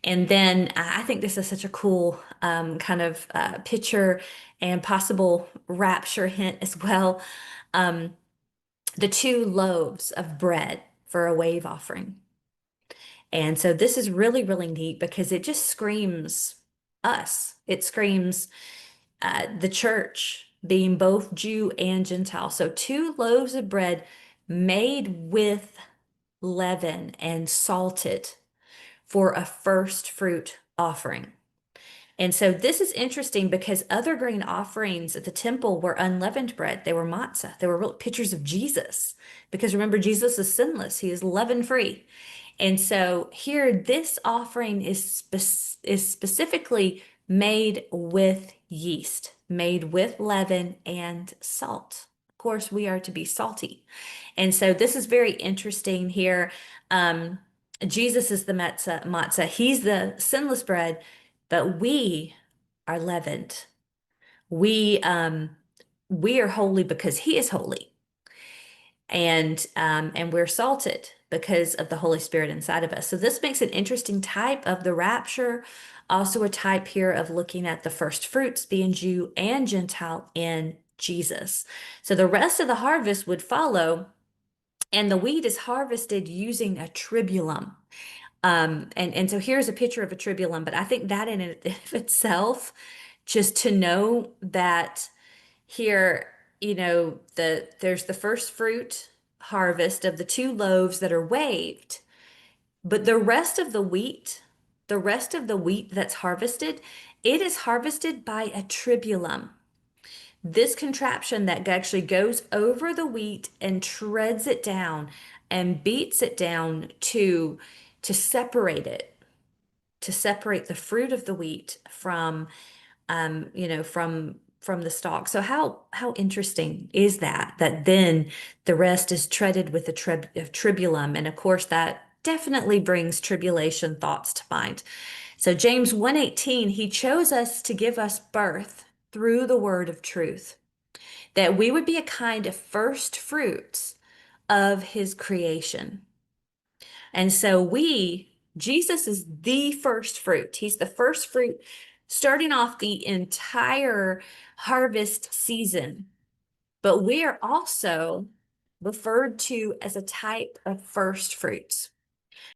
And then I think this is such a cool kind of picture and possible rapture hint as well. Um, the two loaves of bread for a wave offering. And so this is really, really neat because it just screams us. It screams the church being both Jew and Gentile. So two loaves of bread made with leaven and salted for a first fruit offering. And so this is interesting because other grain offerings at the temple were unleavened bread. They were matzah. They were real pictures of Jesus. Because remember, Jesus is sinless. He is leaven free. And so here, this offering is specifically made with yeast, made with leaven and salt. Of course, we are to be salty. And so this is very interesting here. Um, Jesus is the matzah. He's the sinless bread, but we are leavened. We um, we are holy because he is holy, and we're salted because of the Holy Spirit inside of us. So this makes an interesting type of the rapture, also a type here of looking at the first fruits being Jew and Gentile in Jesus. So the rest of the harvest would follow, and the wheat is harvested using a tribulum. And so here's a picture of a tribulum, but I think that in and of itself, just to know that here, there's the first fruit harvest of the two loaves that are waved, but the rest of the wheat that's harvested, it is harvested by a tribulum. This contraption that actually goes over the wheat and treads it down and beats it down to separate it, to separate the fruit of the wheat from the stalk. So how interesting is that? That then the rest is treaded with the tribulum, and of course that definitely brings tribulation thoughts to mind. So James 1:18, he chose us to give us birth through the word of truth, that we would be a kind of first fruits of his creation. And so Jesus is the first fruit. He's the first fruit starting off the entire harvest season. But we are also referred to as a type of first fruits.